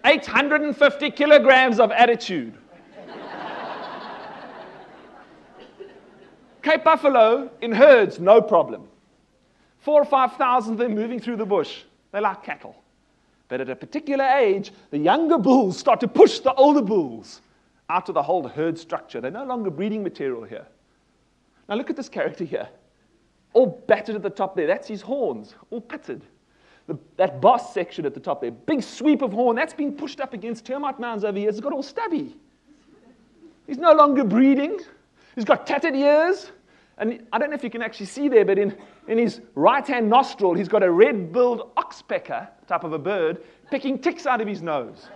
850 kilograms of attitude. Cape buffalo in herds, no problem. 4,000 or 5,000 of them moving through the bush. They're like cattle. But at a particular age, the younger bulls start to push the older bulls out of the whole herd structure. They're no longer breeding material here. Now look at this character here. All battered at the top there. That's his horns, all pitted. That boss section at the top there, big sweep of horn, that's been pushed up against termite mounds over here. It's got all stubby. He's no longer breeding. He's got tattered ears. And I don't know if you can actually see there, but in his right-hand nostril, he's got a red-billed oxpecker type of a bird picking ticks out of his nose.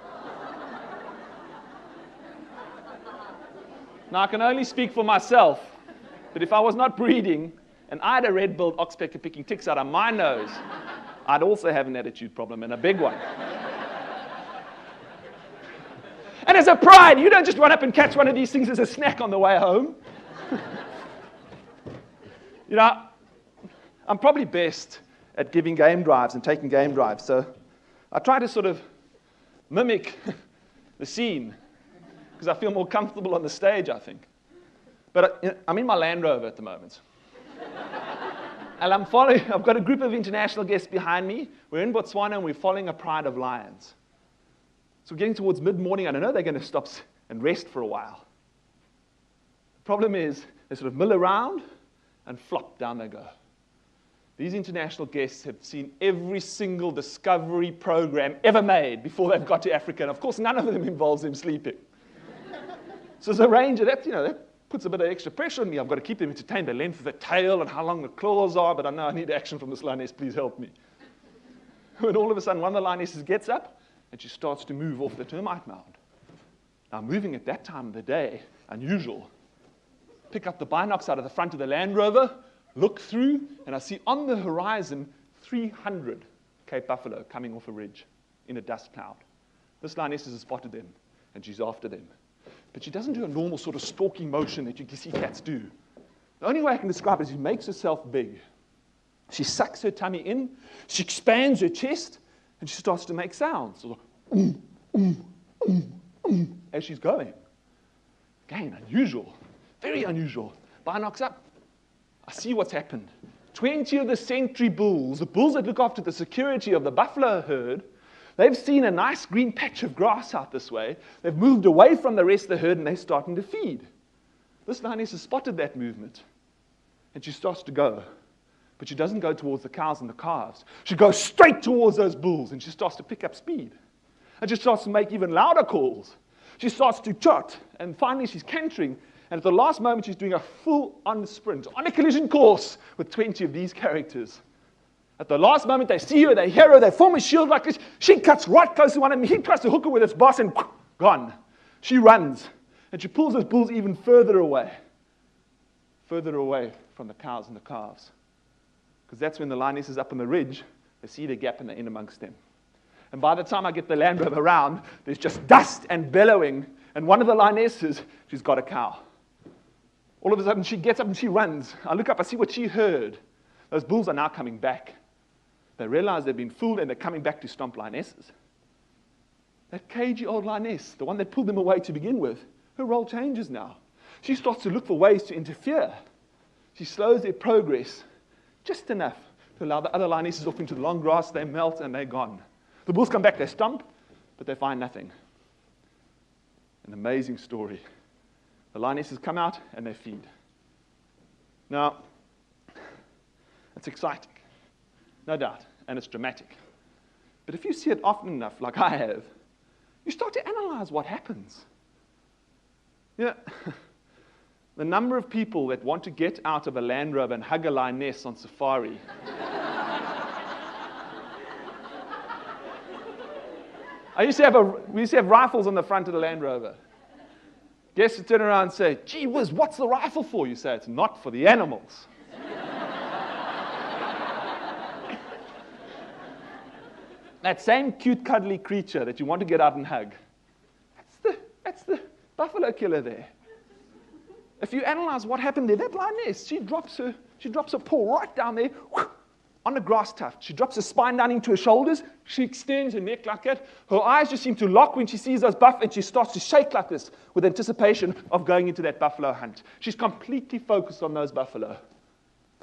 Now, I can only speak for myself, but if I was not breeding and I had a red-billed oxpecker picking ticks out of my nose, I'd also have an attitude problem, and a big one. And as a pride, you don't just run up and catch one of these things as a snack on the way home. You know, I'm probably best at giving game drives and taking game drives, so I try to sort of mimic the scene because I feel more comfortable on the stage, I think. But I'm in my Land Rover at the moment. And I've got a group of international guests behind me. We're in Botswana and we're following a pride of lions. So we're getting towards mid-morning, and I know they're going to stop and rest for a while. The problem is they sort of mill around and flop, down they go. These international guests have seen every single discovery program ever made before they've got to Africa, and of course none of them involves them sleeping. So as a ranger, that puts a bit of extra pressure on me. I've got to keep them entertained, the length of the tail and how long the claws are, but I know I need action from this lioness, please help me. When all of a sudden one of the lionesses gets up and she starts to move off the termite mound. Now moving at that time of the day, unusual. Pick up the binocs out of the front of the Land Rover, look through, and I see on the horizon 300 Cape buffalo coming off a ridge in a dust cloud. This lioness has spotted them, and she's after them. But she doesn't do a normal sort of stalking motion that you can see cats do. The only way I can describe it is she makes herself big. She sucks her tummy in, she expands her chest, and she starts to make sounds. Sort of, as she's going. Again, unusual. Very unusual. Binocs up. I see what's happened. 20 of the sentry bulls, the bulls that look after the security of the buffalo herd, they've seen a nice green patch of grass out this way. They've moved away from the rest of the herd, and they're starting to feed. This lioness has spotted that movement, and she starts to go. But she doesn't go towards the cows and the calves. She goes straight towards those bulls, and she starts to pick up speed. And she starts to make even louder calls. She starts to trot, and finally she's cantering. And at the last moment, she's doing a full-on sprint on a collision course with 20 of these characters. At the last moment, they see her, they hear her, they form a shield like this. She cuts right close to one of them. He tries to hook her with his boss, and gone. She runs, and she pulls those bulls even further away from the cows and the calves. Because that's when the lioness is up on the ridge, they see the gap and they're in amongst them. And by the time I get the Land Rover around, there's just dust and bellowing, and one of the lionesses, she's got a cow. All of a sudden, she gets up and she runs. I look up, I see what she heard. Those bulls are now coming back. They realize they've been fooled, and they're coming back to stomp lionesses. That cagey old lioness, the one that pulled them away to begin with, her role changes now. She starts to look for ways to interfere. She slows their progress just enough to allow the other lionesses off into the long grass. They melt, and they're gone. The bulls come back, they stomp, but they find nothing. An amazing story. The lionesses come out, and they feed. Now, it's exciting, no doubt, and it's dramatic. But if you see it often enough, like I have, you start to analyze what happens. You know, the number of people that want to get out of a Land Rover and hug a lioness on safari. We used to have rifles on the front of the Land Rover. Guests would turn around and say, "Gee whiz, what's the rifle for?" You say, "It's not for the animals." That same cute, cuddly creature that you want to get out and hug, that's the buffalo killer there. If you analyze what happened there, that lioness, she drops her paw right down there, on a grass tuft. She drops her spine down into her shoulders. She extends her neck like that. Her eyes just seem to lock when she sees those buffalo, and she starts to shake like this with anticipation of going into that buffalo hunt. She's completely focused on those buffalo.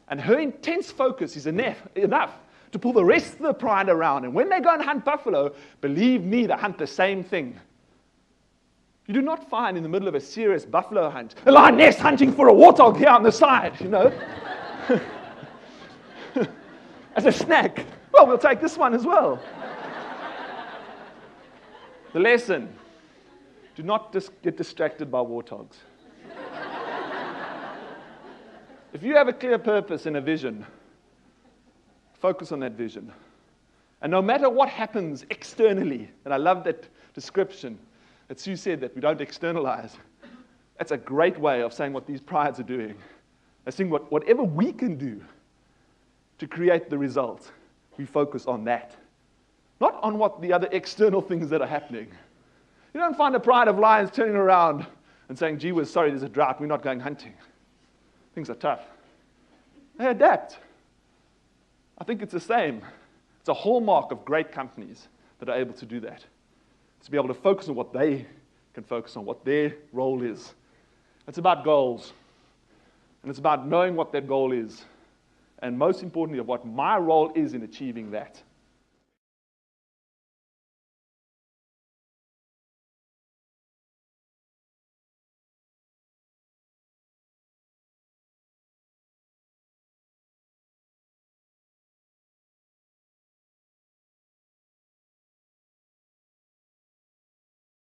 And her intense focus is enough to pull the rest of the pride around. And when they go and hunt buffalo, believe me, they hunt the same thing. You do not find in the middle of a serious buffalo hunt a lioness hunting for a warthog here on the side, you know. As a snack. Well, we'll take this one as well. The lesson: do not get distracted by warthogs. If you have a clear purpose and a vision, focus on that vision. And no matter what happens externally, and I love that description that Sue said, that we don't externalize, that's a great way of saying what these prides are doing. They're saying whatever we can do to create the result, we focus on that. Not on what the other external things that are happening. You don't find a pride of lions turning around and saying, gee whiz, sorry, there's a drought, we're not going hunting. Things are tough. They adapt. I think it's the same. It's a hallmark of great companies that are able to do that. To be able to focus on what they can focus on, what their role is. It's about goals. And it's about knowing what that goal is. And most importantly, of what my role is in achieving that.